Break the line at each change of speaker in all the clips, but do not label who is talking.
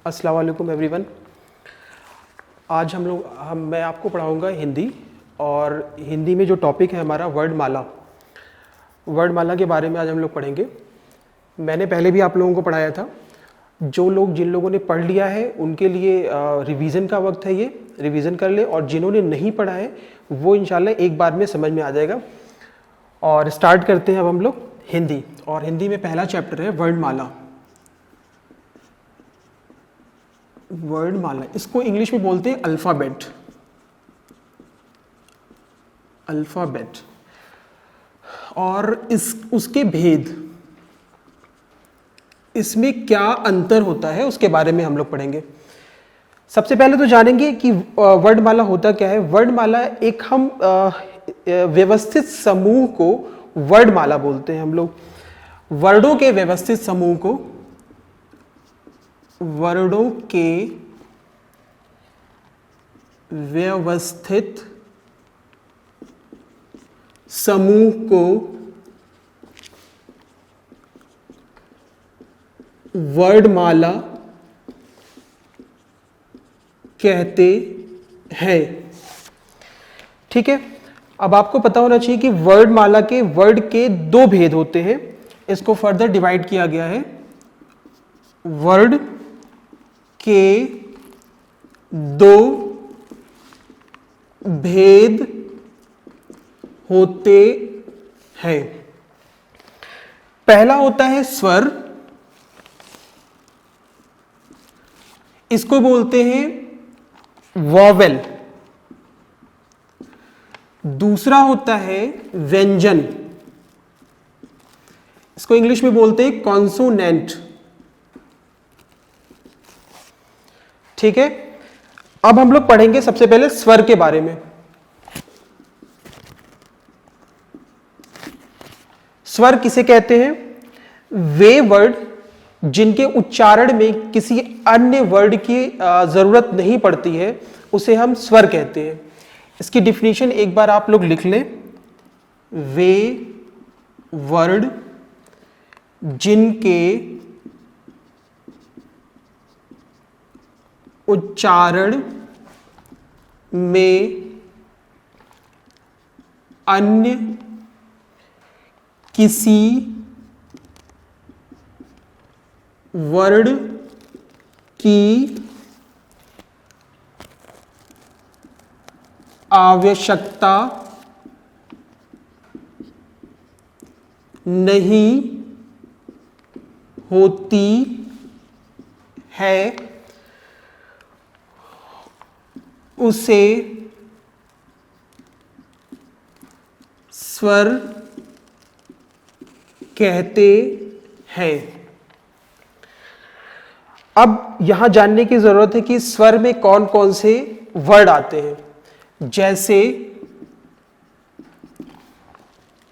अस्सलाम वालेकुम एवरीवन। आज मैं आपको पढ़ाऊंगा हिंदी। और हिंदी में जो टॉपिक है हमारा वर्डमाला के बारे में आज हम लोग पढ़ेंगे। मैंने पहले भी आप लोगों को पढ़ाया था। जिन लोगों ने पढ़ लिया है उनके लिए रिवीजन का वक्त है, ये रिवीजन कर ले। और जिन्होंने नहीं पढ़ा है वो इंशाल्लाह एक बार में समझ में आ जाएगा। और स्टार्ट करते हैं अब हम लोग हिंदी। और हिंदी में पहला चैप्टर है वर्डमाला। वर्डमाला, इसको इंग्लिश में बोलते हैं अल्फ़ाबेट। अल्फ़ाबेट और उसके भेद, इसमें क्या अंतर होता है उसके बारे में हम लोग पढ़ेंगे। सबसे पहले तो जानेंगे कि वर्डमाला होता क्या है। वर्डमाला एक हम व्यवस्थित समूह को वर्डमाला बोलते हैं हम लोग। वर्डों के व्यवस्थित समूह को, वर्डों के व्यवस्थित समूह को वर्डमाला कहते हैं। ठीक है, अब आपको पता होना चाहिए कि वर्डमाला के वर्ड के दो भेद होते हैं। इसको फर्दर डिवाइड किया गया है। वर्ड के दो भेद होते हैं। पहला होता है स्वर, इसको बोलते हैं वॉवेल। दूसरा होता है व्यंजन, इसको इंग्लिश में बोलते हैं कॉन्सोनेंट। ठीक है, अब हम लोग पढ़ेंगे सबसे पहले स्वर के बारे में। स्वर किसे कहते हैं? वे वर्ड जिनके उच्चारण में किसी अन्य वर्ड की जरूरत नहीं पड़ती है उसे हम स्वर कहते हैं। इसकी डिफिनीशन एक बार आप लोग लिख लें। वे वर्ड जिनके उच्चारण में अन्य किसी वर्ड की आवश्यकता नहीं होती है उसे स्वर कहते हैं। अब यहां जानने की जरूरत है कि स्वर में कौन कौन से वर्ड आते हैं। जैसे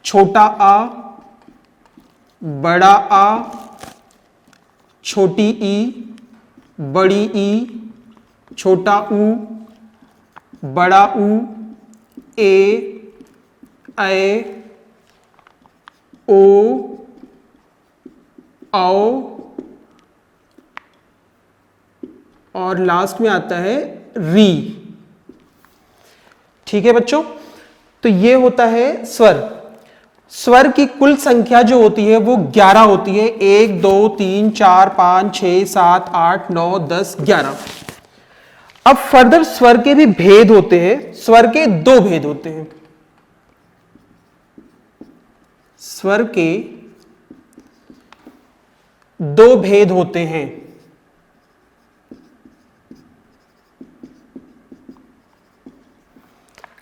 छोटा आ, बड़ा आ, छोटी ई, बड़ी ई, छोटा ऊ, बड़ा ऊ, ए, ओ, औ, और लास्ट में आता है री। ठीक है बच्चों, तो ये होता है स्वर। स्वर की कुल संख्या जो होती है वो 11 होती है। 1 2 3 4 5 6 7 8 9 10 11। अब फर्दर स्वर के भी भेद होते हैं। स्वर के दो भेद होते हैं। स्वर के दो भेद होते हैं।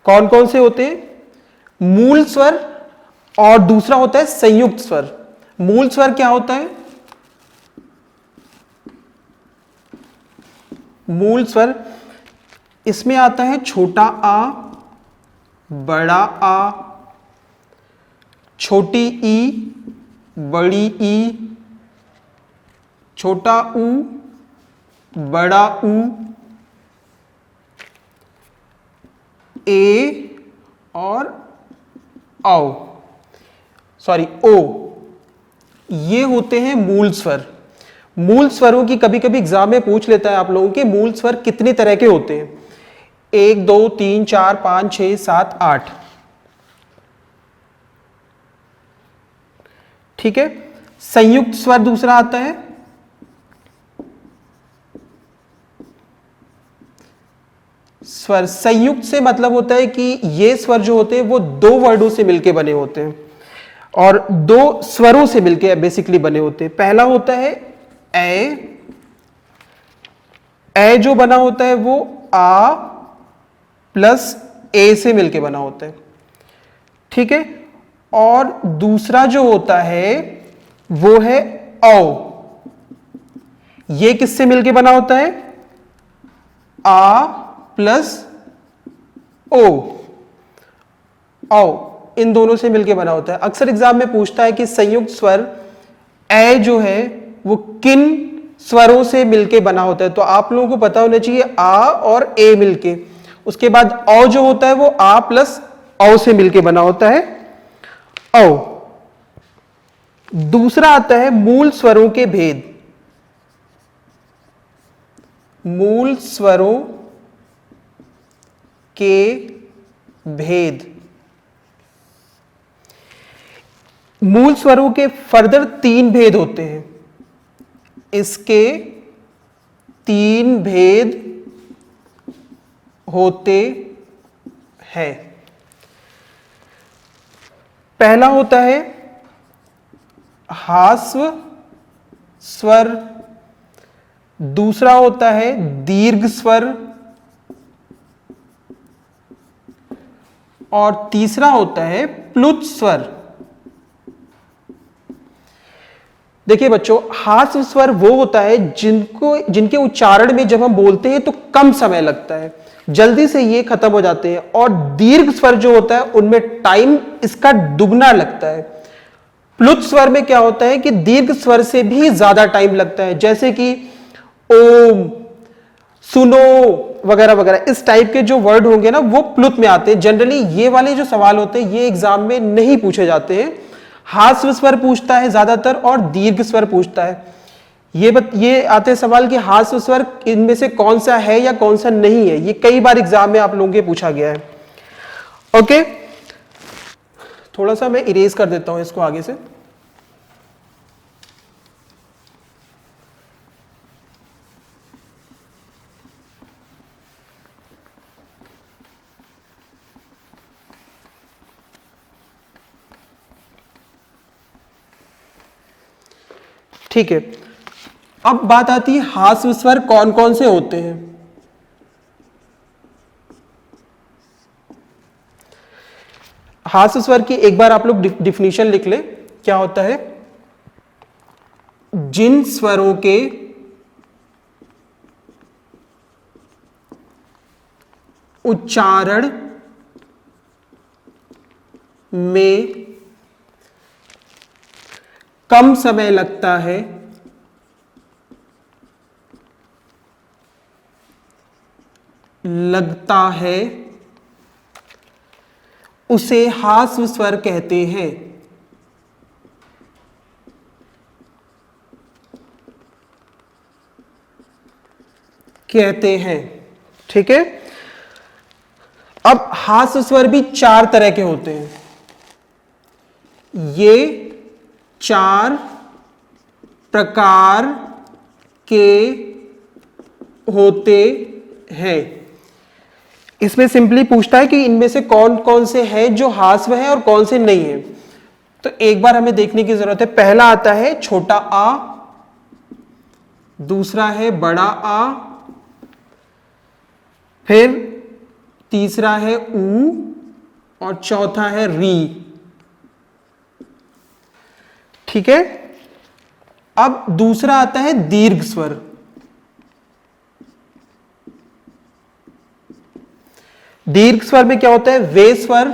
कौन कौन से होते हैं? मूल स्वर और दूसरा होता है संयुक्त स्वर। मूल स्वर क्या होता है? मूल स्वर इसमें आता है छोटा आ, बड़ा आ, छोटी ई, बड़ी ई, छोटा ऊ, बड़ा ऊ, ए और ओ। ये होते हैं मूल स्वर। मूल स्वरों की कभी कभी एग्जाम में पूछ लेता है आप लोगों के मूल स्वर कितने तरह के होते हैं, 1 2 3 4 5 6 7 8। ठीक है। संयुक्त स्वर दूसरा आता है, स्वर संयुक्त से मतलब होता है कि ये स्वर जो होते हैं वो दो वर्डों से मिलके बने होते हैं और दो स्वरों से मिलके बेसिकली बने होते हैं। पहला होता है ए जो बना होता है वो आ प्लस ए से मिलके बना होता है। ठीक है। और दूसरा जो होता है वो है औ। ये किससे मिलके बना होता है, आ प्लस ओ, औ इन दोनों से मिलके बना होता है। अक्सर एग्जाम में पूछता है कि संयुक्त स्वर ए जो है वो किन स्वरों से मिलके बना होता है, तो आप लोगों को पता होना चाहिए आ और ए मिलके। उसके बाद औ जो होता है वो आ प्लस औ से मिलके बना होता है, औ। दूसरा आता है मूल स्वरों के भेद। मूल स्वरों के भेद। मूल स्वरों के फर्दर 3 भेद होते हैं। इसके 3 भेद होते हैं। पहला होता है हास्व स्वर, दूसरा होता है दीर्घ स्वर और तीसरा होता है प्लुत स्वर। देखिए बच्चों, हास्व स्वर वो होता है जिनके उच्चारण में जब हम बोलते हैं तो कम समय लगता है, जल्दी से ये खत्म हो जाते हैं। और दीर्घ स्वर जो होता है उनमें टाइम इसका दुगना लगता है। प्लुत स्वर में क्या होता है कि दीर्घ स्वर से भी ज्यादा टाइम लगता है, जैसे कि ओम, सुनो वगैरह वगैरह। इस टाइप के जो वर्ड होंगे ना वो प्लुत में आते हैं। जनरली ये वाले जो सवाल होते हैं ये एग्जाम में नहीं पूछे जाते हैं। हास्व स्वर पूछता है ज्यादातर और दीर्घ स्वर पूछता है। ये आते हैं सवाल कि हास्व स्वर इनमें से कौन सा है या कौन सा नहीं है। ये कई बार एग्जाम में आप लोगों के पूछा गया है। ओके, थोड़ा सा मैं इरेज कर देता हूं इसको आगे से। ठीक है, अब बात आती है हास्व स्वर कौन कौन से होते हैं। हास्व स्वर की एक बार आप लोग डिफिनीशन लिख ले। क्या होता है, जिन स्वरों के उच्चारण में कम समय लगता है उसे हास्व स्वर कहते हैं। ठीक है। अब हास्व स्वर भी 4 तरह के होते हैं। ये 4 प्रकार के होते हैं। इसमें सिंपली पूछता है कि इनमें से कौन कौन से हैं जो हास्व है और कौन से नहीं है। तो एक बार हमें देखने की जरूरत है। पहला आता है छोटा आ, दूसरा है बड़ा आ, फिर तीसरा है ऊ और चौथा है री। ठीक है। अब दूसरा आता है दीर्घ स्वर। दीर्घ स्वर में क्या होता है, वे स्वर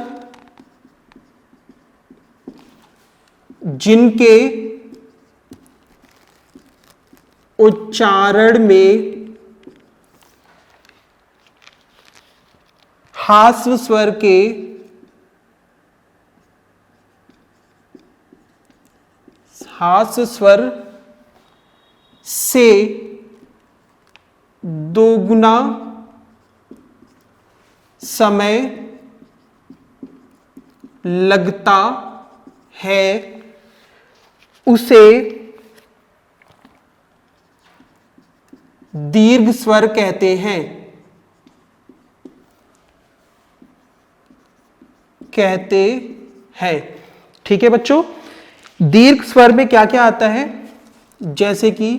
जिनके उच्चारण में हास्व स्वर के से दोगुना समय लगता है उसे दीर्घ स्वर कहते हैं। ठीक है बच्चों, दीर्घ स्वर में क्या क्या आता है, जैसे कि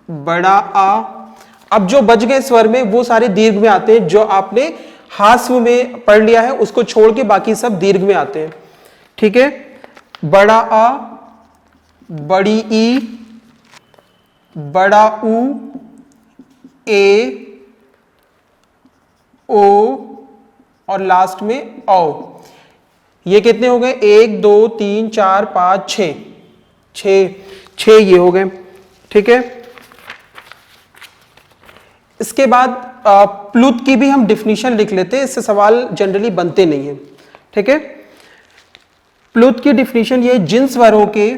बड़ा आ। अब जो बच गए स्वर में वो सारे दीर्घ में आते हैं, जो आपने हास्व में पढ़ लिया है उसको छोड़ के बाकी सब दीर्घ में आते हैं। ठीक है, बड़ा आ, बड़ी ई, बड़ा ऊ, ए, ओ और लास्ट में औ। ये कितने हो गए, 1 2 3 4 5 6 ये हो गए। ठीक है, इसके बाद प्लुत की भी हम डिफिनीशन लिख लेते हैं, इससे सवाल जनरली बनते नहीं है। ठीक है, प्लुत की डिफिनीशन ये, जिन स्वरों के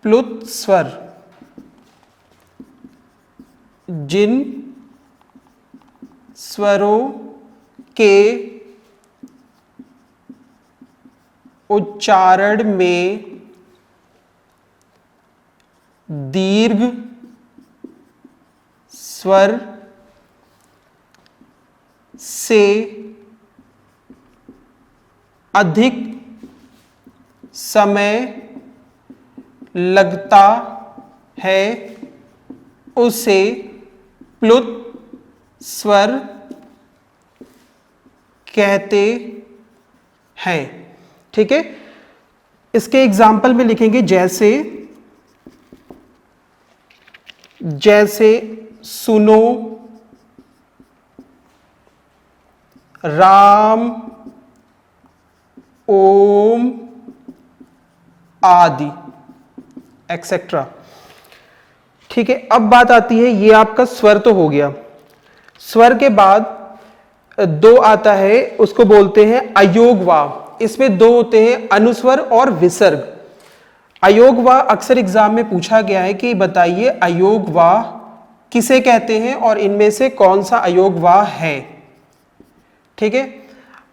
प्लुत स्वर, जिन स्वरों के उच्चारण में दीर्घ स्वर से अधिक समय लगता है उसे प्लुत स्वर कहते हैं। ठीक है, इसके एग्जाम्पल में लिखेंगे, जैसे सुनो, राम, ओम आदि एक्सेट्रा। ठीक है, अब बात आती है, ये आपका स्वर तो हो गया। स्वर के बाद दो आता है, उसको बोलते हैं अयोगवा। इसमें दो होते हैं, अनुस्वर और विसर्ग। अयोगवा अक्सर एग्जाम में पूछा गया है कि बताइए अयोगवा किसे कहते हैं और इनमें से कौन सा अयोगवा है। ठीक है,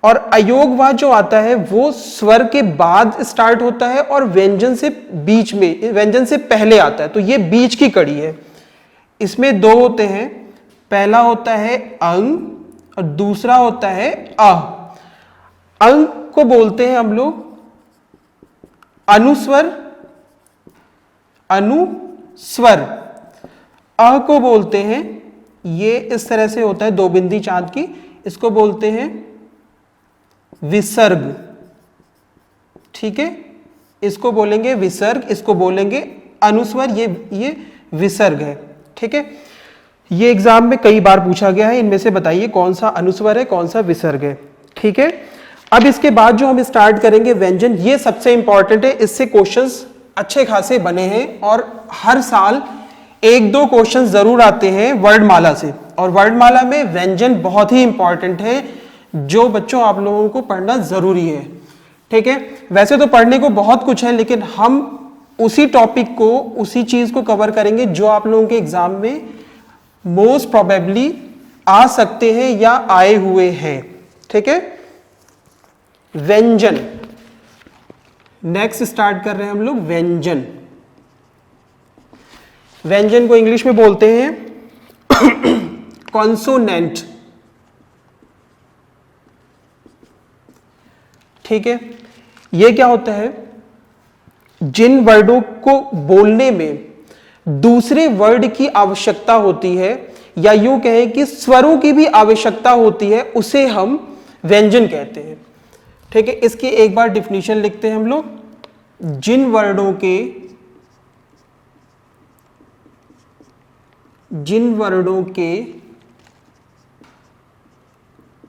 और अयोगवा जो आता है वो स्वर के बाद स्टार्ट होता है और व्यंजन से बीच में, व्यंजन से पहले आता है, तो ये बीच की कड़ी है। इसमें दो होते हैं, पहला होता है अंग और दूसरा होता है अ। अंग को बोलते हैं हम लोग अनुस्वर, अ को बोलते हैं, ये इस तरह से होता है, दो बिंदी चांद की, इसको बोलते हैं विसर्ग। ठीक है, इसको बोलेंगे विसर्ग, इसको बोलेंगे अनुस्वर, ये विसर्ग है। ठीक है, ये एग्जाम में कई बार पूछा गया है, इनमें से बताइए कौन सा अनुस्वर है, कौन सा विसर्ग है। ठीक है, अब इसके बाद जो हम स्टार्ट करेंगे व्यंजन, ये सबसे इंपॉर्टेंट है, इससे क्वेश्चंस अच्छे खासे बने हैं और हर साल 1-2 क्वेश्चन जरूर आते हैं वर्णमाला से, और वर्णमाला में व्यंजन बहुत ही इंपॉर्टेंट है, जो बच्चों आप लोगों को पढ़ना जरूरी है। ठीक है, वैसे तो पढ़ने को बहुत कुछ है, लेकिन हम उसी टॉपिक को, उसी चीज को कवर करेंगे जो आप लोगों के एग्जाम में मोस्ट प्रोबेबली आ सकते हैं या आए हुए हैं। ठीक है, व्यंजन नेक्स्ट स्टार्ट कर रहे हैं हम लोग। व्यंजन, व्यंजन को इंग्लिश में बोलते हैं कॉन्सोनेंट। ठीक है, ये क्या होता है, जिन वर्डों को बोलने में दूसरे वर्ड की आवश्यकता होती है, या यूं कहें कि स्वरों की भी आवश्यकता होती है, उसे हम व्यंजन कहते हैं। ठीक है, इसकी एक बार डिफिनीशन लिखते हैं हम लोग, जिन वर्डों के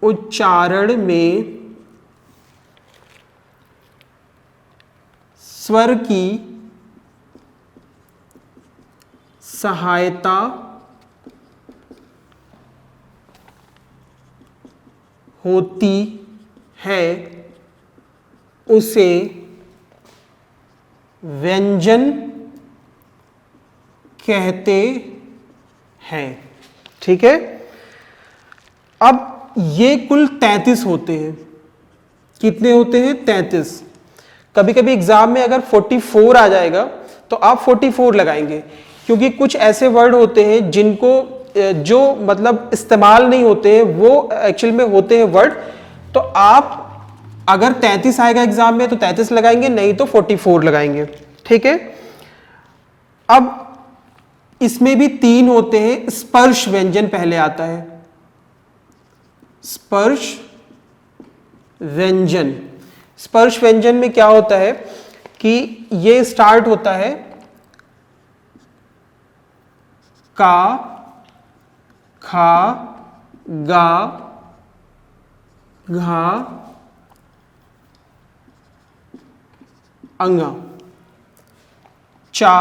उच्चारण में स्वर की सहायता होती है उसे व्यंजन कहते हैं। ठीक है, अब ये कुल 33 होते हैं। कितने होते हैं? 33। कभी कभी एग्जाम में अगर 44 आ जाएगा तो आप 44 लगाएंगे, क्योंकि कुछ ऐसे वर्ड होते हैं जिनको जो मतलब इस्तेमाल नहीं होते हैं, वो एक्चुअल में होते हैं वर्ड। तो आप अगर 33 आएगा एग्जाम में तो 33 लगाएंगे, नहीं तो 44 लगाएंगे। ठीक है, अब इसमें भी 3 होते हैं। स्पर्श व्यंजन पहले आता है। स्पर्श व्यंजन। स्पर्श व्यंजन में क्या होता है कि ये स्टार्ट होता है का, खा, गा, घा, अंगा, चा,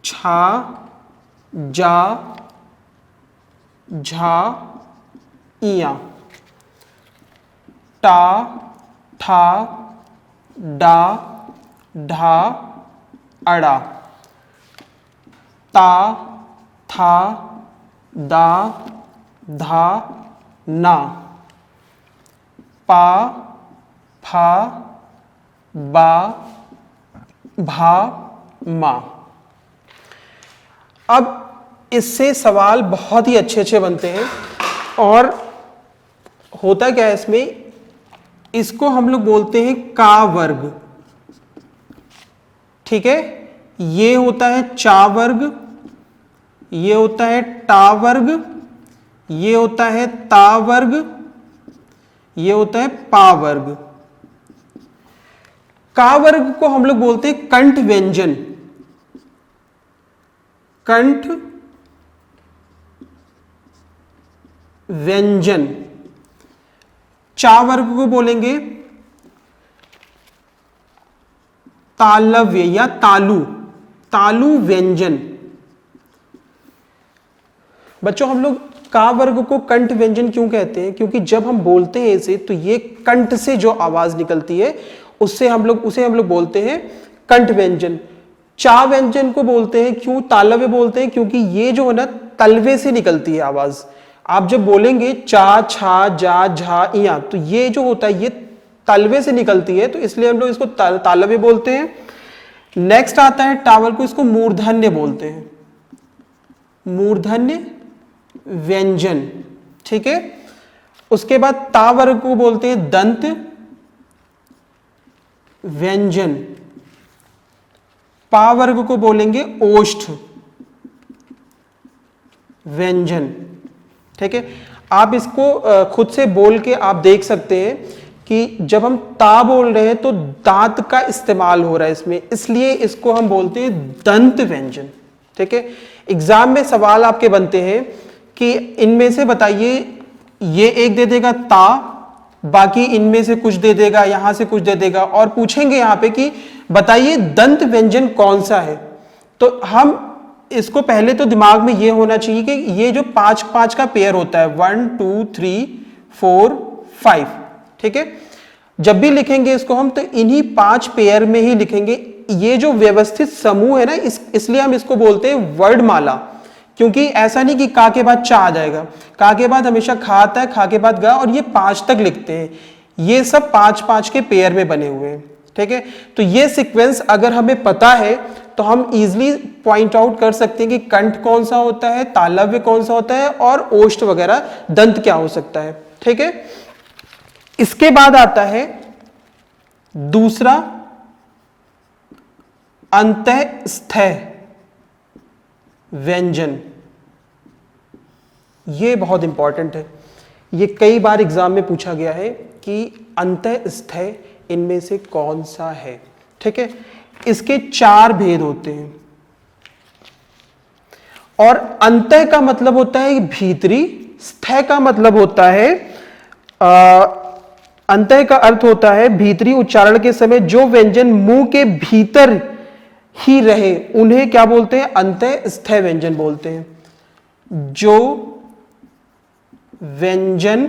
छा, जा, झा, इया, टा, ठा, डा, ढा, अड़ा, ता, था, दा, धा, ना, पा, फा, बा, भा, मा। अब इससे सवाल बहुत ही अच्छे अच्छे बनते हैं। और होता क्या है इसमें, इसको हम लोग बोलते हैं का वर्ग। ठीक है, ये होता है चा वर्ग, ये होता है टा वर्ग, ये होता है ता वर्ग, ये होता है पा वर्ग। का वर्ग को हम लोग बोलते हैं कंठ व्यंजन। कंठ व्यंजन। चा वर्ग को बोलेंगे तालव्य या तालु, तालु व्यंजन। बच्चों, हम लोग का वर्ग को कंठ व्यंजन क्यों कहते हैं? क्योंकि जब हम बोलते हैं इसे तो ये कंठ से जो आवाज निकलती है उसे हम लोग बोलते हैं कंठ व्यंजन। चा व्यंजन को बोलते हैं क्यों तालव्य बोलते हैं? क्योंकि ये जो है ना तलवे से निकलती है आवाज। आप जब बोलेंगे चा, छा, जा, झा, इया, तो ये जो होता है ये तलवे से निकलती है, तो इसलिए हम लोग इसको तालव्य बोलते हैं। नेक्स्ट आता है टावर को, इसको मूर्धन्य बोलते हैं। मूर्धन्य व्यंजन। ठीक है, उसके बाद ता वर्ग को बोलते हैं दंत व्यंजन। पा वर्ग को बोलेंगे ओष्ठ व्यंजन। ठीक है, आप इसको खुद से बोल के आप देख सकते हैं कि जब हम ता बोल रहे हैं तो दांत का इस्तेमाल हो रहा है इसमें, इसलिए इसको हम बोलते हैं दंत व्यंजन। ठीक है, एग्जाम में सवाल आपके बनते हैं कि इनमें से बताइए, ये एक दे देगा ता, बाकी इनमें से कुछ दे देगा, यहां से कुछ दे देगा, और पूछेंगे यहां पे कि बताइए दंत व्यंजन कौन सा है। तो हम इसको पहले तो दिमाग में ये होना चाहिए कि ये जो 5-5 का पेयर होता है, 1 2 3 4 5। ठीक है, जब भी लिखेंगे इसको हम तो इन्हीं 5 पेयर में ही लिखेंगे। ये जो व्यवस्थित समूह है ना, इसलिए हम इसको बोलते हैं वर्णमाला। क्योंकि ऐसा नहीं कि का के बाद चा आ जाएगा, का के बाद हमेशा खा आता है, खा के बाद गा, और ये 5 तक लिखते हैं। ये सब 5-5 के पेयर में बने हुए हैं। ठीक है, तो ये सीक्वेंस अगर हमें पता है तो हम इजीली पॉइंट आउट कर सकते हैं कि कंठ कौन सा होता है, तालव्य कौन सा होता है, और ओष्ठ वगैरह दंत क्या हो सकता है। ठीक है, इसके बाद आता है दूसरा अंतःस्थ व्यंजन। ये बहुत इंपॉर्टेंट है, ये कई बार एग्जाम में पूछा गया है कि अंतःस्थ इनमें से कौन सा है। ठीक है, इसके 4 भेद होते हैं। और अंतः का मतलब होता है भीतरी, स्थ का मतलब होता है अंतः का अर्थ होता है भीतरी। उच्चारण के समय जो व्यंजन मुंह के भीतर ही रहे उन्हें क्या बोलते हैं? अंतःस्थ व्यंजन बोलते हैं। जो व्यंजन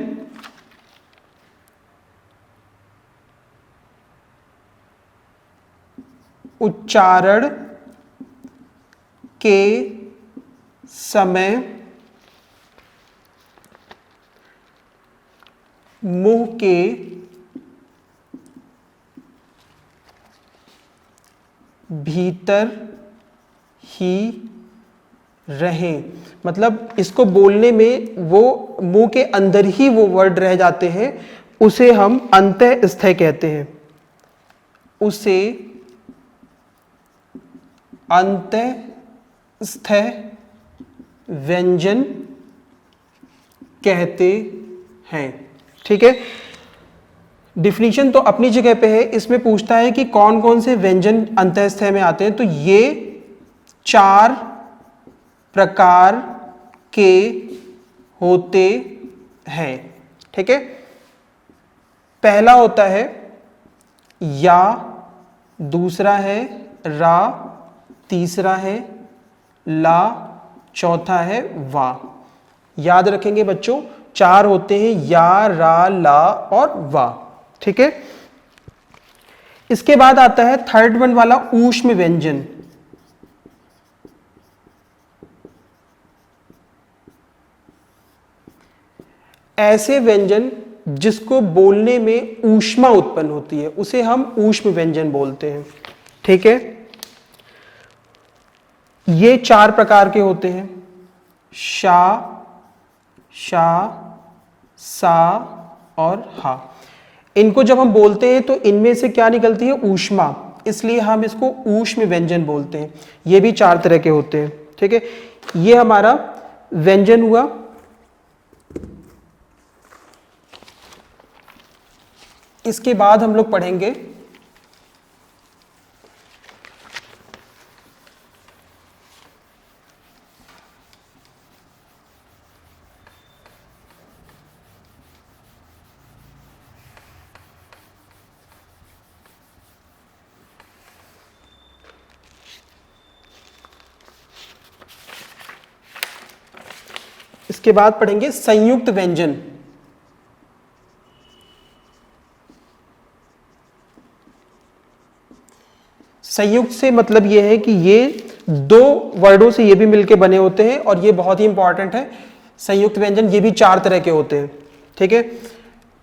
उच्चारण के समय मुंह के भीतर ही रहें, मतलब इसको बोलने में वो मुंह के अंदर ही वो वर्ड रह जाते हैं, उसे हम अंतःस्थय कहते हैं, उसे अंतःस्थय व्यंजन कहते हैं। ठीक है, डिफिनीशन तो अपनी जगह पे है, इसमें पूछता है कि कौन कौन से व्यंजन अंतःस्थय में आते हैं, तो ये 4 प्रकार के होते हैं। ठीक है, पहला होता है या, दूसरा है रा, तीसरा है ला, चौथा है वा। याद रखेंगे बच्चों, 4 होते हैं, या, रा, ला और वा। ठीक है, इसके बाद आता है थर्ड वन वाला ऊष्म व्यंजन। ऐसे व्यंजन जिसको बोलने में ऊष्मा उत्पन्न होती है उसे हम ऊष्म व्यंजन बोलते हैं। ठीक है, ये 4 प्रकार के होते हैं, शा, शा, सा और हा। इनको जब हम बोलते हैं तो इनमें से क्या निकलती है, ऊष्मा, इसलिए हम इसको ऊष्म व्यंजन बोलते हैं। ये भी 4 तरह के होते हैं। ठीक है, ये हमारा व्यंजन हुआ। इसके बाद हम लोग पढ़ेंगे संयुक्त व्यंजन। संयुक्त से मतलब ये है कि ये 2 वर्डों से ये भी मिलके बने होते हैं, और ये बहुत ही इंपॉर्टेंट है। संयुक्त व्यंजन ये भी 4 तरह के होते हैं। ठीक है,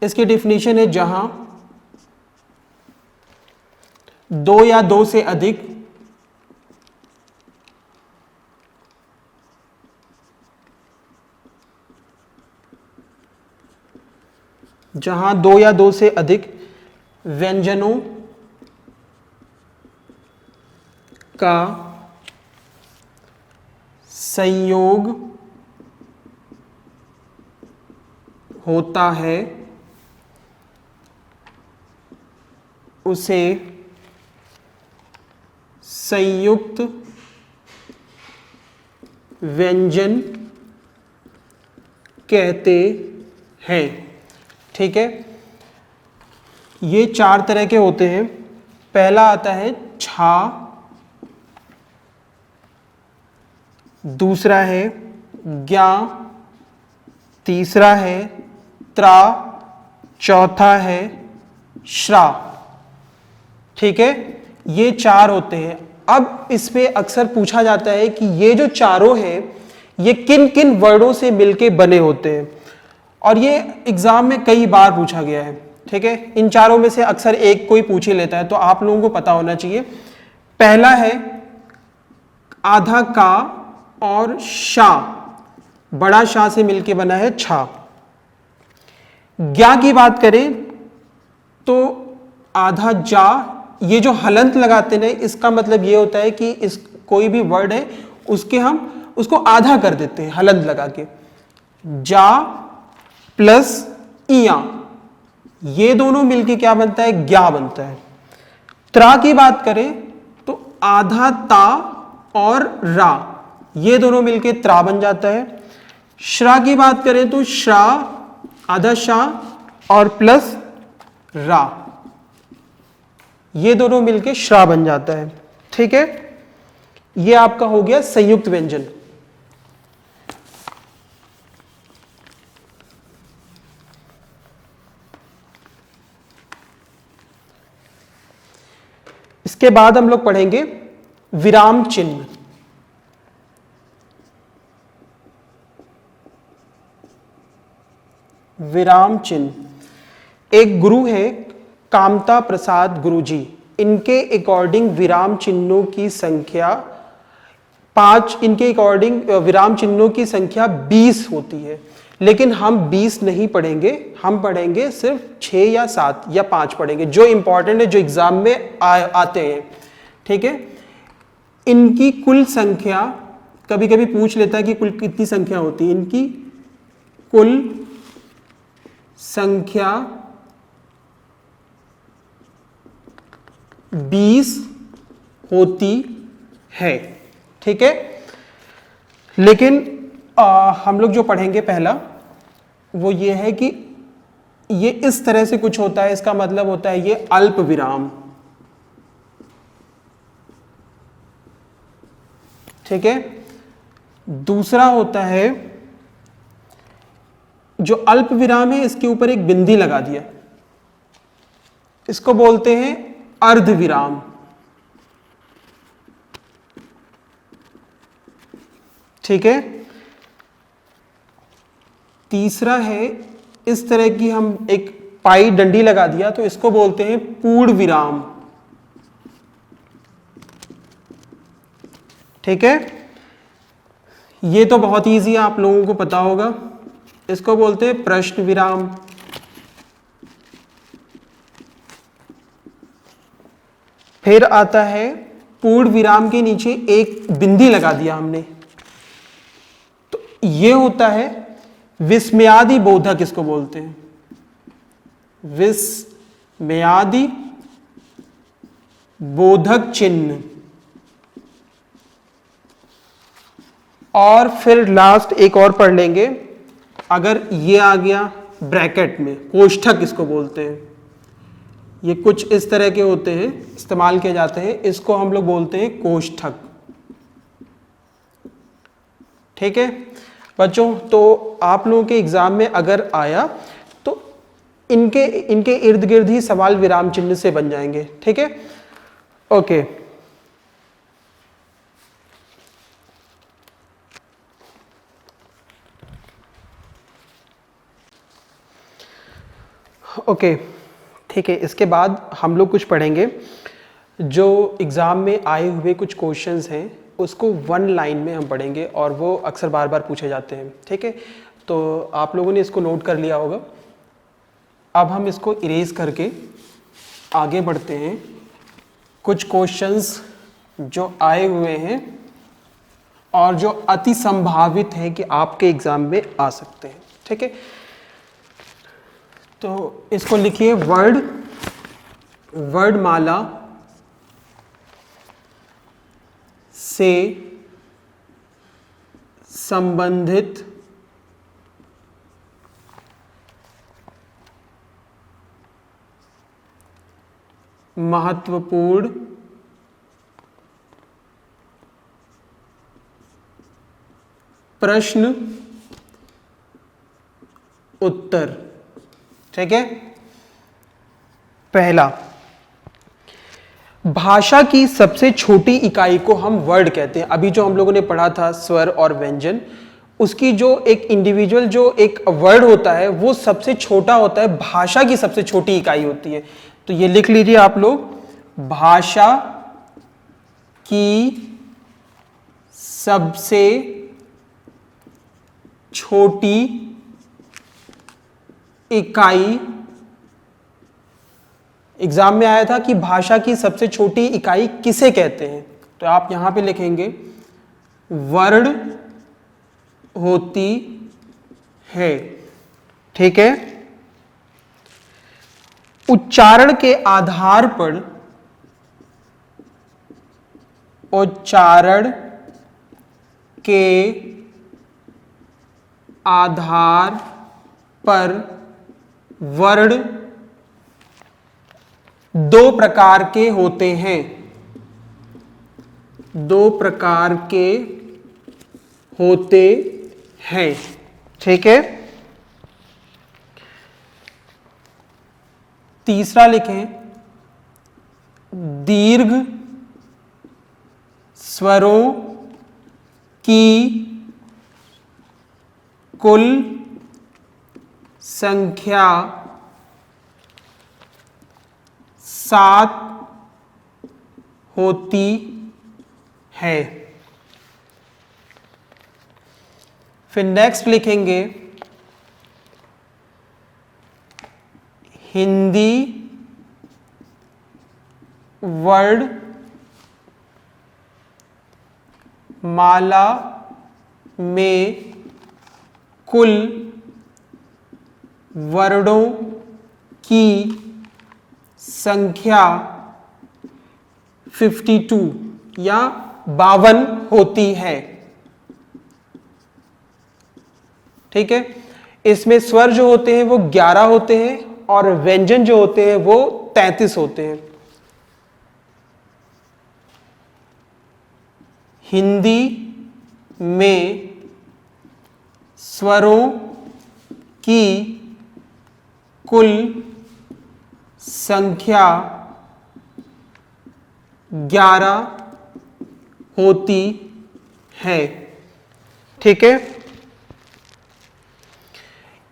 इसकी डिफिनीशन है जहां 2 या 2 से अधिक व्यंजनों का संयोग होता है उसे संयुक्त व्यंजन कहते हैं। ठीक है, ये 4 तरह के होते हैं। पहला आता है छा, दूसरा है ज्ञा, तीसरा है त्रा, चौथा है श्रा। ठीक है, ये 4 होते हैं। अब इसमें अक्सर पूछा जाता है कि ये जो चारों हैं ये किन किन वर्डों से मिलके बने होते हैं, और ये एग्जाम में कई बार पूछा गया है। ठीक है, इन चारों में से अक्सर एक कोई पूछ ही लेता है, तो आप लोगों को पता होना चाहिए। पहला है आधा का और शा, बड़ा शा से मिलके बना है छा। ज्ञा की बात करें तो आधा जा, ये जो हलंत लगाते हैं इसका मतलब ये होता है कि इस कोई भी वर्ड है उसके हम उसको आधा कर देते हैं हलंत लगा के। जा प्लस इया, ये दोनों मिलके क्या बनता है, ज्ञा बनता है। त्रा की बात करें तो आधा ता और रा, ये दोनों मिलके त्रा बन जाता है। श्रा की बात करें तो श्रा, आधा शा और प्लस रा, ये दोनों मिलके श्रा बन जाता है। ठीक है, ये आपका हो गया संयुक्त व्यंजन। इसके बाद हम लोग पढ़ेंगे विराम चिन्ह। विराम चिन्ह। एक गुरु है कामता प्रसाद गुरुजी, इनके अकॉर्डिंग विराम चिन्हों की संख्या 5, इनके अकॉर्डिंग विराम चिन्हों की संख्या 20 होती है, लेकिन हम 20 नहीं पढ़ेंगे, हम पढ़ेंगे सिर्फ 6 या 7 या 5 पढ़ेंगे, जो इंपॉर्टेंट है, जो एग्जाम में आते हैं। ठीक है, इनकी कुल संख्या कभी कभी पूछ लेता है कि कुल कितनी संख्या होती है। इनकी कुल संख्या 20 होती है। ठीक है, लेकिन हम लोग जो पढ़ेंगे पहला वो ये है कि ये इस तरह से कुछ होता है, इसका मतलब होता है ये अल्प विराम। ठीक है, दूसरा होता है जो अल्प विराम है, इसके ऊपर एक बिंदी लगा दिया, इसको बोलते हैं अर्ध विराम। ठीक है, तीसरा है इस तरह की हम एक पाई डंडी लगा दिया, तो इसको बोलते हैं पूर्ण विराम। ठीक है, ये तो बहुत इजी है, आप लोगों को पता होगा, इसको बोलते हैं प्रश्न विराम। फिर आता है पूर्ण विराम के नीचे एक बिंदी लगा दिया हमने, तो ये होता है विस्मयादि बोधक, इसको बोलते हैं विस्मयादि बोधक चिन्ह। और फिर लास्ट एक और पढ़ लेंगे, अगर ये आ गया ब्रैकेट में, कोष्ठक इसको बोलते हैं, ये कुछ इस तरह के होते हैं, इस्तेमाल किए जाते हैं, इसको हम लोग बोलते हैं कोष्ठक। ठीक है बच्चों, तो आप लोगों के एग्जाम में अगर आया तो इनके इर्द गिर्द ही सवाल विराम चिन्ह से बन जाएंगे। ठीक है, ओके। ओके, ठीक है, इसके बाद हम लोग कुछ पढ़ेंगे जो एग्ज़ाम में आए हुए कुछ क्वेश्चंस हैं, उसको 1 लाइन में हम पढ़ेंगे और वो अक्सर बार बार पूछे जाते हैं। ठीक है, तो आप लोगों ने इसको नोट कर लिया होगा। अब हम इसको इरेज करके आगे बढ़ते हैं। कुछ क्वेश्चंस जो आए हुए हैं और जो अति संभावित है कि आपके एग्ज़ाम में आ सकते हैं। ठीक है, तो इसको लिखिए वर्णमाला से संबंधित महत्वपूर्ण प्रश्न उत्तर। ठीक है, पहला, भाषा की सबसे छोटी इकाई को हम वर्ड कहते हैं। अभी जो हम लोगों ने पढ़ा था स्वर और व्यंजन, उसकी जो एक इंडिविजुअल जो एक वर्ड होता है वो सबसे छोटा होता है, भाषा की सबसे छोटी इकाई होती है। तो ये लिख लीजिए आप लोग, भाषा की सबसे छोटी इकाई, एग्जाम में आया था कि भाषा की सबसे छोटी इकाई किसे कहते हैं, तो आप यहां पे लिखेंगे वर्ण होती है। ठीक है, उच्चारण के आधार पर, उच्चारण के आधार पर वर्ण 2 प्रकार के होते हैं, 2 प्रकार के होते हैं। ठीक है, तीसरा लिखें, दीर्घ स्वरों की कुल संख्या 7 होती है। फिर नेक्स्ट लिखेंगे हिंदी वर्ड माला में कुल वर्णों की संख्या 52 या 52 होती है। ठीक है, इसमें स्वर जो होते हैं वो 11 होते हैं और व्यंजन जो होते हैं वो 33 होते हैं। हिंदी में स्वरों की कुल संख्या 11 होती है। ठीक है,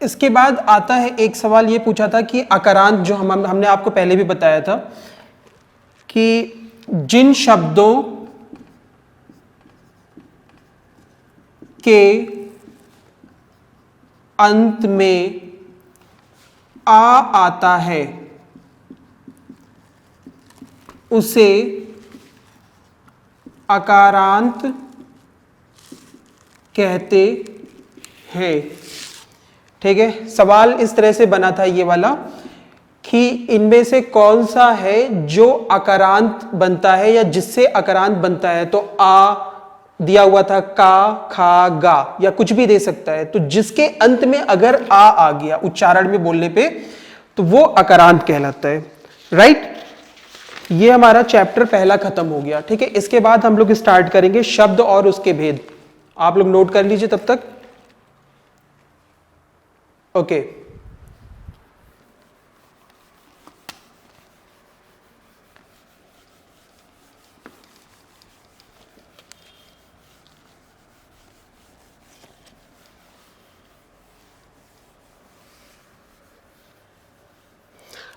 इसके बाद आता है एक सवाल, ये पूछा था कि अकारांत, जो हमने आपको पहले भी बताया था कि जिन शब्दों के अंत में आ आता है उसे अकारांत कहते हैं। ठीक है, सवाल इस तरह से बना था ये वाला कि इनमें से कौन सा है जो अकारांत बनता है या जिससे अकारांत बनता है। तो आ दिया हुआ था, का, खा, गा या कुछ भी दे सकता है। तो जिसके अंत में अगर आ गया उच्चारण में बोलने पे तो वो अकारांत कहलाता है। राइट, ये हमारा चैप्टर पहला खत्म हो गया। ठीक है, इसके बाद हम लोग स्टार्ट करेंगे शब्द और उसके भेद। आप लोग नोट कर लीजिए तब तक। ओके,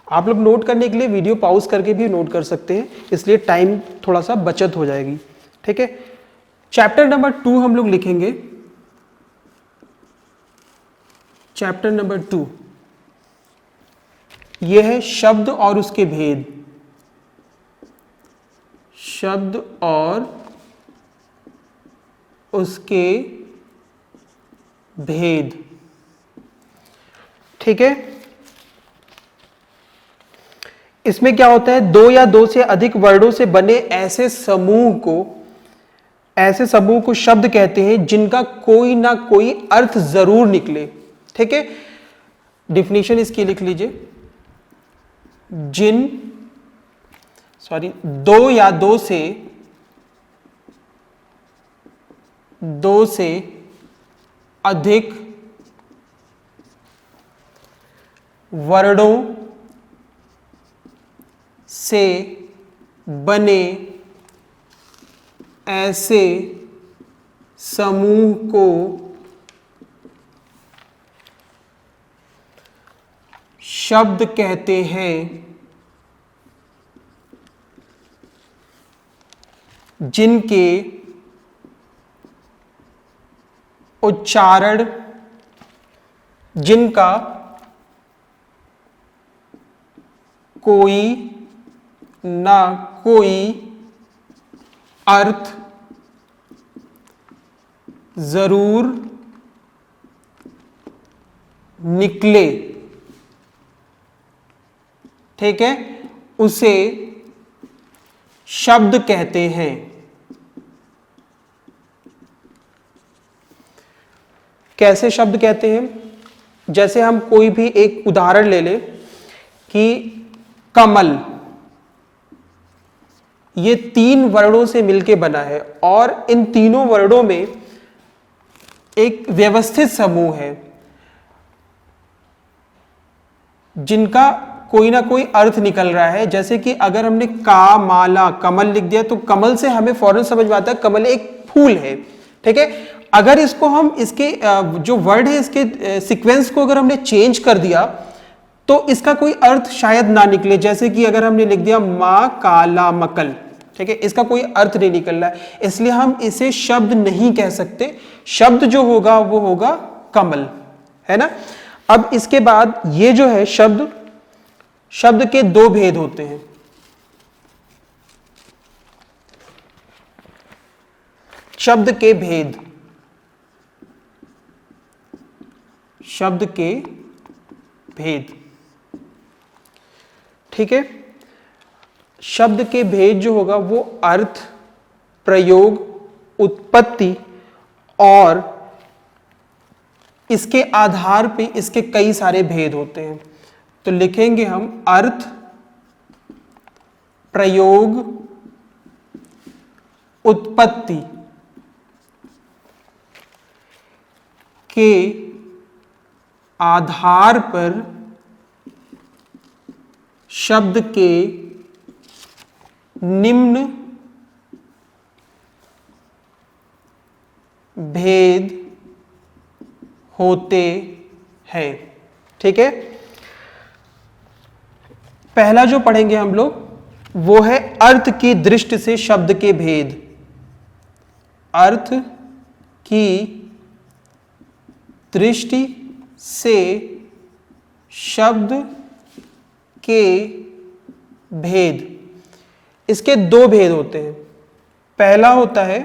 आप लोग नोट करने के लिए वीडियो पॉज करके भी नोट कर सकते हैं, इसलिए टाइम थोड़ा सा बचत हो जाएगी। ठीक है, चैप्टर नंबर 2 हम लोग लिखेंगे। चैप्टर नंबर 2 यह है शब्द और उसके भेद। शब्द और उसके भेद। ठीक है, इसमें क्या होता है, 2 या 2 से अधिक वर्णों से बने ऐसे समूह को शब्द कहते हैं जिनका कोई ना कोई अर्थ जरूर निकले। ठीक है, डिफिनीशन इसकी लिख लीजिए। 2 या 2 से अधिक वर्णों से बने ऐसे समूह को शब्द कहते हैं जिनके उच्चारण, जिनका कोई ना कोई अर्थ जरूर निकले। ठीक है, उसे शब्द कहते हैं। कैसे शब्द कहते हैं, जैसे हम कोई भी एक उदाहरण ले लें कि कमल, ये 3 वर्णों से मिलकर बना है और इन तीनों वर्णों में एक व्यवस्थित समूह है जिनका कोई ना कोई अर्थ निकल रहा है। जैसे कि अगर हमने का, माला, कमल लिख दिया तो कमल से हमें फौरन समझ में आता है कमल एक फूल है। ठीक है। अगर इसको हम इसके जो वर्ड है इसके सीक्वेंस को अगर हमने चेंज कर दिया तो इसका कोई अर्थ शायद ना निकले। जैसे कि अगर हमने लिख दिया मां काला मकल, ठीक है, इसका कोई अर्थ नहीं निकल रहा है, इसलिए हम इसे शब्द नहीं कह सकते। शब्द जो होगा वो होगा कमल, है ना। अब इसके बाद ये जो है शब्द, शब्द के दो भेद होते हैं। शब्द के भेद, शब्द के भेद, ठीक है। शब्द के भेद जो होगा वो अर्थ, प्रयोग, उत्पत्ति और इसके आधार पे इसके कई सारे भेद होते हैं। तो लिखेंगे हम अर्थ, प्रयोग, उत्पत्ति के आधार पर शब्द के निम्न भेद होते हैं, ठीक है। पहला जो पढ़ेंगे हम लोग वो है अर्थ की दृष्टि से शब्द के भेद। अर्थ की दृष्टि से शब्द के भेद, इसके दो भेद होते हैं। पहला होता है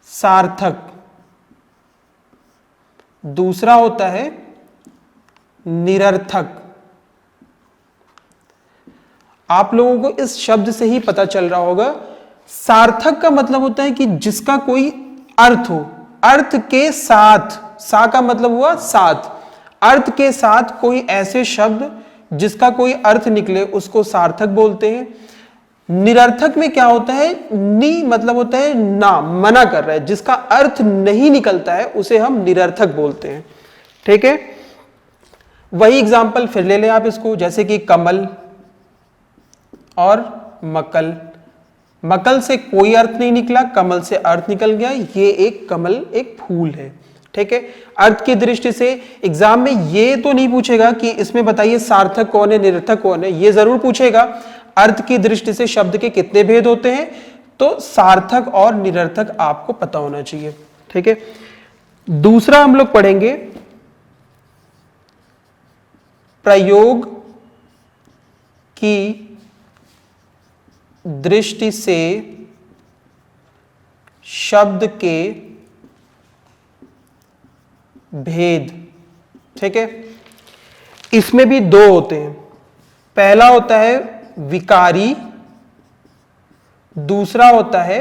सार्थक, दूसरा होता है निरर्थक। आप लोगों को इस शब्द से ही पता चल रहा होगा। सार्थक का मतलब होता है कि जिसका कोई अर्थ हो, अर्थ के साथ, सा का मतलब हुआ साथ, अर्थ के साथ कोई ऐसे शब्द जिसका कोई अर्थ निकले उसको सार्थक बोलते हैं। निरर्थक में क्या होता है, नी मतलब होता है ना, मना कर रहा है, जिसका अर्थ नहीं निकलता है उसे हम निरर्थक बोलते हैं, ठीक है। वही एग्जाम्पल फिर ले लें आप इसको, जैसे कि कमल और मकल। मकल से कोई अर्थ नहीं निकला, कमल से अर्थ निकल गया, ये एक कमल एक फूल है, ठीक है। अर्थ की दृष्टि से एग्जाम में ये तो नहीं पूछेगा कि इसमें बताइए सार्थक कौन है, निरर्थक कौन है, ये जरूर पूछेगा अर्थ की दृष्टि से शब्द के कितने भेद होते हैं। तो सार्थक और निरर्थक आपको पता होना चाहिए, ठीक है। दूसरा हम लोग पढ़ेंगे प्रयोग की दृष्टि से शब्द के भेद, ठीक है। इसमें भी दो होते हैं। पहला होता है विकारी, दूसरा होता है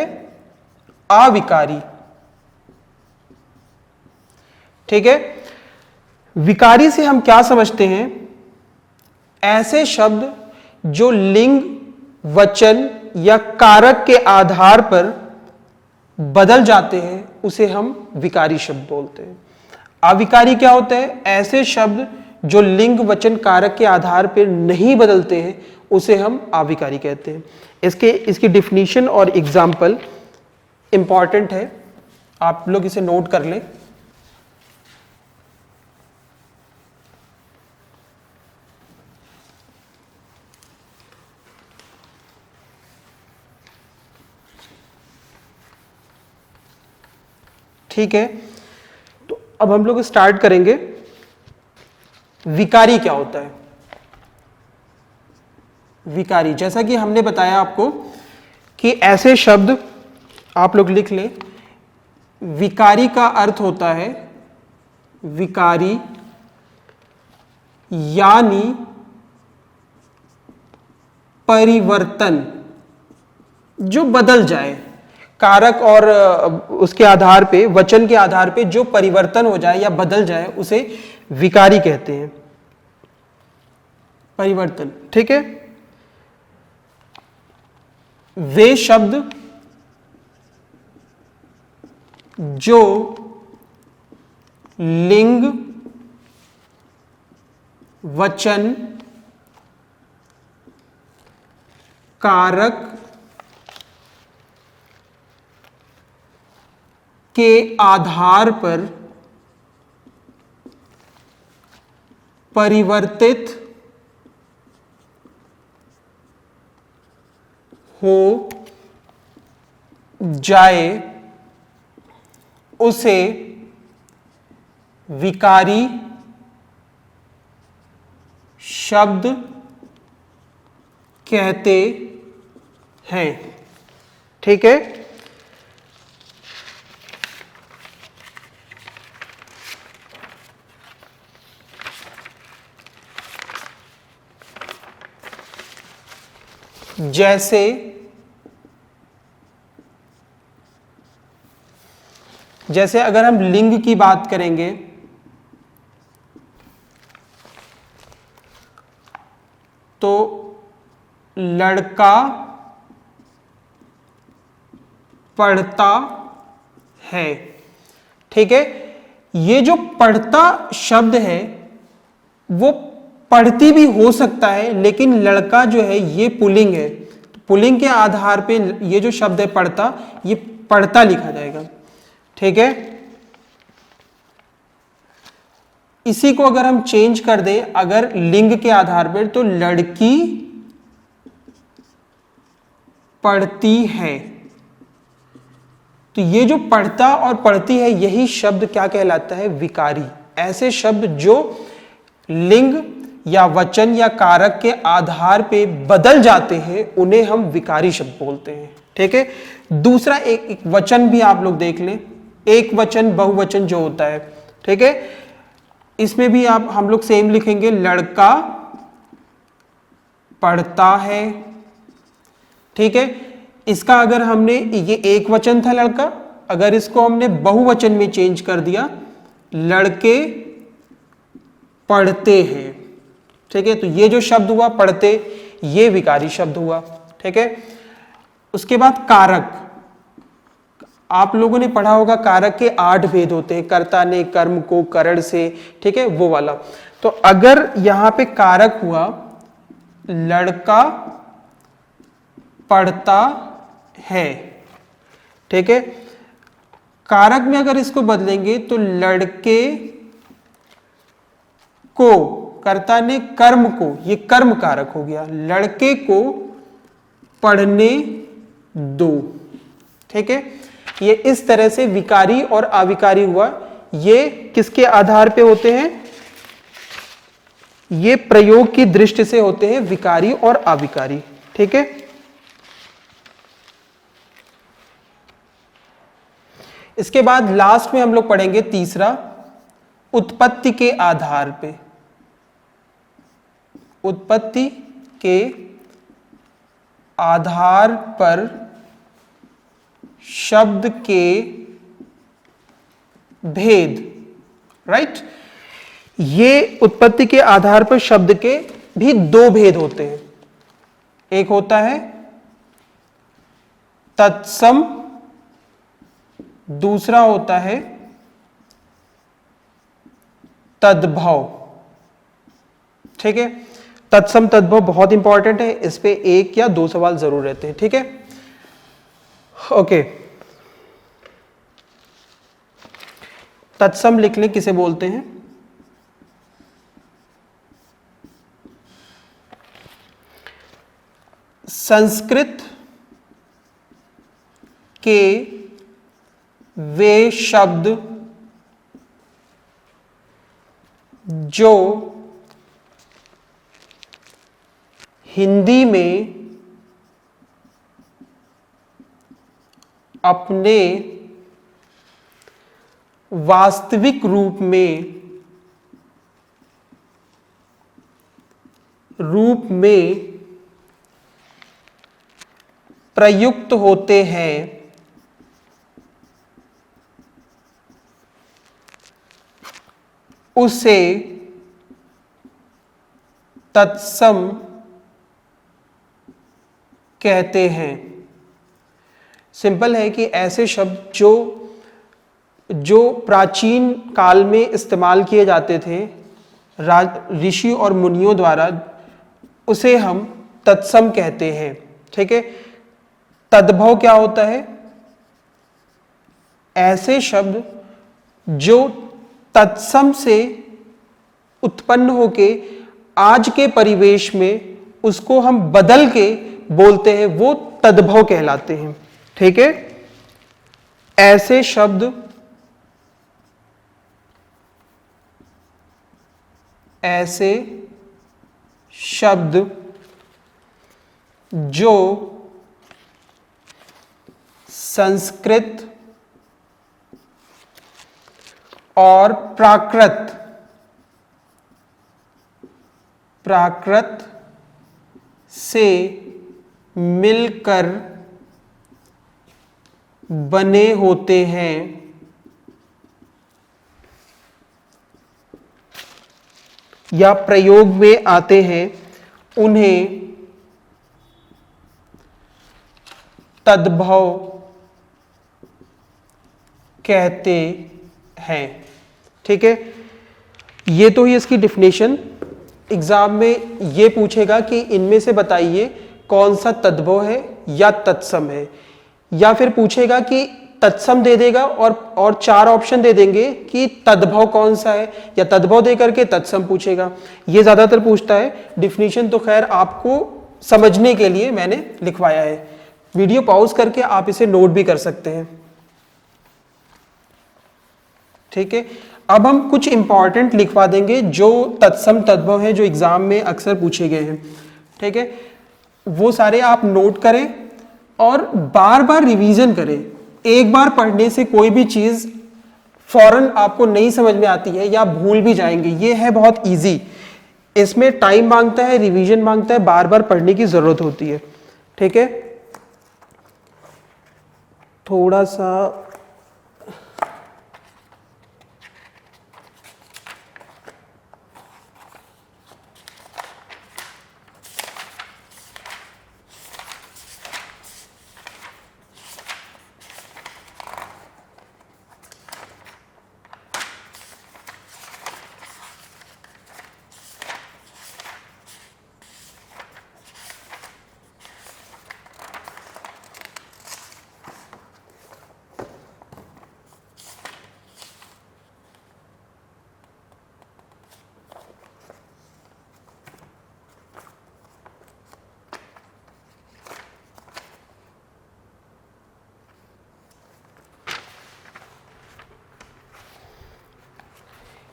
अविकारी, ठीक है। विकारी से हम क्या समझते हैं, ऐसे शब्द जो लिंग, वचन या कारक के आधार पर बदल जाते हैं उसे हम विकारी शब्द बोलते हैं। अविकारी क्या होता है, ऐसे शब्द जो लिंग, वचन, कारक के आधार पर नहीं बदलते हैं उसे हम अविकारी कहते हैं। इसकी डिफिनीशन और एग्जाम्पल इंपॉर्टेंट है, आप लोग इसे नोट कर लें। ठीक है, तो अब हम लोग स्टार्ट करेंगे। विकारी क्या होता है? विकारी, जैसा कि हमने बताया आपको कि ऐसे शब्द आप लोग लिख लें। विकारी का अर्थ होता है, विकारी यानी परिवर्तन, जो बदल जाए, कारक और उसके आधार पे, वचन के आधार पे जो परिवर्तन हो जाए या बदल जाए उसे विकारी कहते हैं। परिवर्तन, ठीक है। वे शब्द जो लिंग, वचन, कारक के आधार पर परिवर्तित हो जाए उसे विकारी शब्द कहते हैं। ठीक है, जैसे अगर हम लिंग की बात करेंगे तो लड़का पढ़ता है। ठीक है, ये जो पढ़ता शब्द है वो पढ़ती भी हो सकता है, लेकिन लड़का जो है ये पुल्लिंग है, तो पुल्लिंग के आधार पे ये जो शब्द है पढ़ता, ये पढ़ता लिखा जाएगा। ठीक है, इसी को अगर हम चेंज कर दें अगर लिंग के आधार पर, तो लड़की पढ़ती है, तो ये जो पढ़ता और पढ़ती है यही शब्द क्या कहलाता है? विकारी। ऐसे शब्द जो लिंग या वचन या कारक के आधार पे बदल जाते हैं उन्हें हम विकारी शब्द बोलते हैं। ठीक है, दूसरा एक वचन भी आप लोग देख लें, एक वचन बहुवचन जो होता है। ठीक है, इसमें भी हम लोग सेम लिखेंगे, लड़का पढ़ता है। ठीक है, इसका अगर हमने, ये एक वचन था लड़का, अगर इसको हमने बहुवचन में चेंज कर दिया, लड़के पढ़ते हैं। ठीक है, तो ये जो शब्द हुआ पढ़ते, ये विकारी शब्द हुआ। ठीक है, उसके बाद कारक, आप लोगों ने पढ़ा होगा कारक के 8 भेद होते हैं, कर्ता ने कर्म को करण से, ठीक है, वो वाला। तो अगर यहां पे कारक हुआ लड़का पढ़ता है, ठीक है, कारक में अगर इसको बदलेंगे तो लड़के को, कर्ता ने कर्म को, ये कर्म कारक हो गया, लड़के को पढ़ने दो। ठीक है, ये इस तरह से विकारी और अविकारी हुआ। ये किसके आधार पे होते हैं? ये प्रयोग की दृष्टि से होते हैं, विकारी और अविकारी। ठीक है, इसके बाद लास्ट में हम लोग पढ़ेंगे तीसरा, उत्पत्ति के आधार पे। उत्पत्ति के आधार पर शब्द के भेद। राइट, ये उत्पत्ति के आधार पर शब्द के भी 2 भेद होते हैं। एक होता है तत्सम, दूसरा होता है तद्भव। ठीक है, तत्सम तद्भव बहुत इंपॉर्टेंट है, इस पे 1 या 2 सवाल जरूर रहते हैं। ठीक है, ओके, तत्सम लिख लें, किसे बोलते हैं? संस्कृत के वे शब्द जो हिंदी में अपने वास्तविक रूप में प्रयुक्त होते हैं, उसे तत्सम कहते हैं। सिंपल है कि ऐसे शब्द जो प्राचीन काल में इस्तेमाल किए जाते थे ऋषि और मुनियों द्वारा, उसे हम तत्सम कहते हैं। ठीक है, तद्भव क्या होता है? ऐसे शब्द जो तत्सम से उत्पन्न होके आज के परिवेश में उसको हम बदल के बोलते हैं, वो तद्भव कहलाते हैं। ठीक है, ऐसे शब्द जो संस्कृत और प्राकृत से मिलकर बने होते हैं, या प्रयोग में आते हैं, उन्हें तद्भव कहते हैं। ठीक है, ये तो ही इसकी डिफिनेशन। एग्जाम में ये पूछेगा कि इनमें से बताइए कौन सा तद्भव है या तत्सम है, या फिर पूछेगा कि तत्सम दे देगा और 4 ऑप्शन दे देंगे कि तद्भव कौन सा है, या तद्भव दे करके तत्सम पूछेगा। ये ज्यादातर पूछता है। डिफिनीशन तो खैर आपको समझने के लिए मैंने लिखवाया है, वीडियो पॉज करके आप इसे नोट भी कर सकते हैं। ठीक है, अब हम कुछ इंपॉर्टेंट लिखवा देंगे जो तत्सम तद्भव है, जो एग्जाम में अक्सर पूछे गए हैं। ठीक है, वो सारे आप नोट करें और बार बार रिवीजन करें। एक बार पढ़ने से कोई भी चीज फौरन आपको नहीं समझ में आती है या भूल भी जाएंगे। ये है बहुत इजी, इसमें टाइम मांगता है, रिवीजन मांगता है, बार बार पढ़ने की जरूरत होती है। ठीक है, थोड़ा सा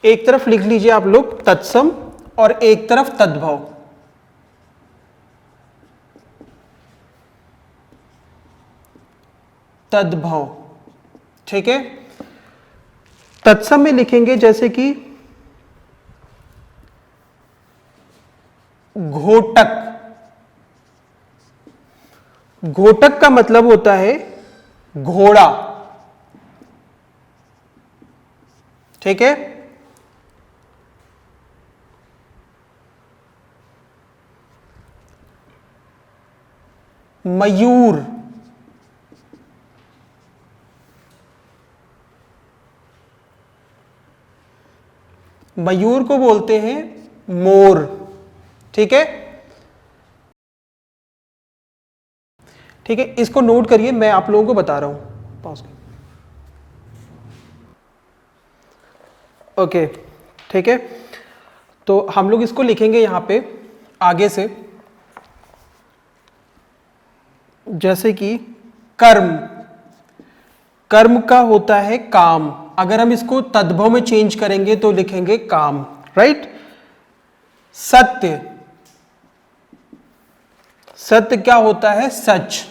एक तरफ लिख लीजिए आप लोग तत्सम और एक तरफ तद्भव। तद्भव, ठीक है। तत्सम में लिखेंगे जैसे कि घोटक। घोटक का मतलब होता है घोड़ा। ठीक है, मयूर, मयूर को बोलते हैं मोर। ठीक है, ठीक है, इसको नोट करिए, मैं आप लोगों को बता रहा हूं। पॉज। ओके, ठीक है, तो हम लोग इसको लिखेंगे यहां पे आगे से, जैसे कि कर्म। कर्म का होता है काम। अगर हम इसको तद्भव में चेंज करेंगे तो लिखेंगे काम, राइट। सत्य, सत्य क्या होता है? सच।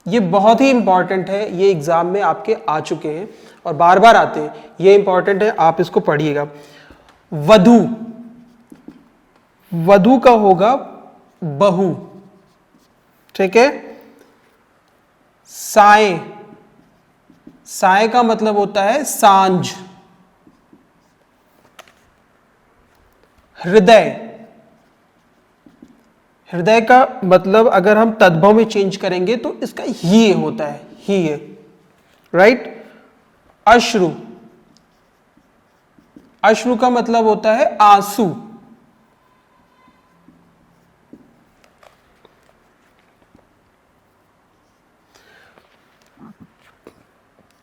ये बहुत ही इंपॉर्टेंट है, ये एग्जाम में आपके आ चुके हैं और बार बार आते हैं, ये इंपॉर्टेंट है, आप इसको पढ़िएगा। वधू, वधू का होगा बहू। ठीक है। साय, साय का मतलब होता है सांझ। हृदय, हृदय का मतलब अगर हम तद्भव में चेंज करेंगे तो इसका ही होता है, ही है, राइट। अश्रु, अश्रु का मतलब होता है आंसू।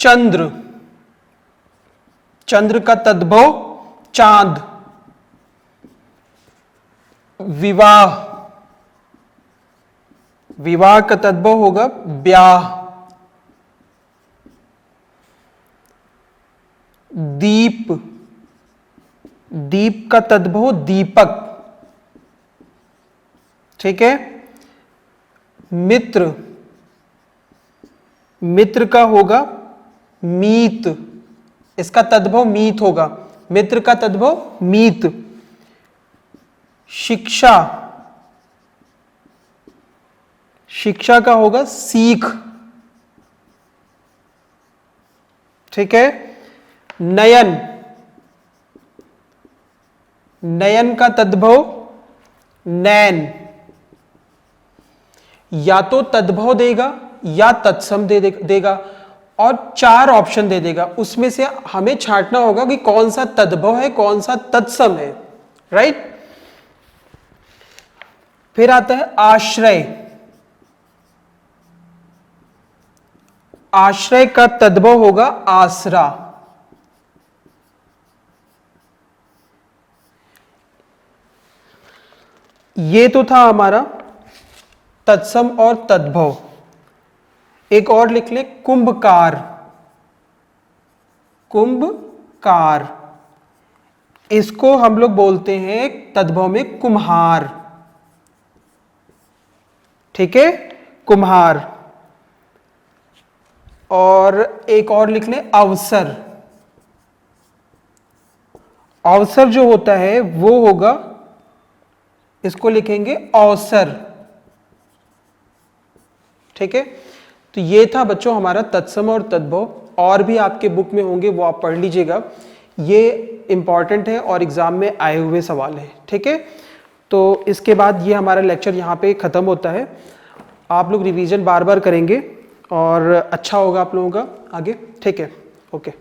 चंद्र, चंद्र का तद्भव चांद। विवाह, विवाह का तद्भव होगा ब्याह। दीप, दीप का तद्भव दीपक। ठीक है। मित्र, मित्र का होगा मीत, इसका तद्भव मीत होगा, मित्र का तद्भव मीत। शिक्षा, शिक्षा का होगा सीख। ठीक है। नयन, नयन का तद्भव नैन। या तो तद्भव देगा या तत्सम देगा और 4 ऑप्शन दे देगा, उसमें से हमें छांटना होगा कि कौन सा तद्भव है कौन सा तत्सम है। राइट। फिर आता है आश्रय, आश्रय का तद्भव होगा आसरा। ये तो था हमारा तत्सम और तद्भव। एक और लिख ले, कुंभकार, कुंभकार, इसको हम लोग बोलते हैं तद्भव में कुम्हार। ठीक है, कुम्हार। और एक और लिख ले, अवसर, अवसर जो होता है वो होगा, इसको लिखेंगे अवसर। ठीक है। तो ये था बच्चों हमारा तत्सम और तद्भव, और भी आपके बुक में होंगे, वो आप पढ़ लीजिएगा, ये इंपॉर्टेंट है और एग्जाम में आए हुए सवाल है। ठीक है। तो इसके बाद ये हमारा लेक्चर यहाँ पे ख़त्म होता है। आप लोग रिवीजन बार बार करेंगे और अच्छा होगा आप लोगों का आगे। ठीक है, ओके।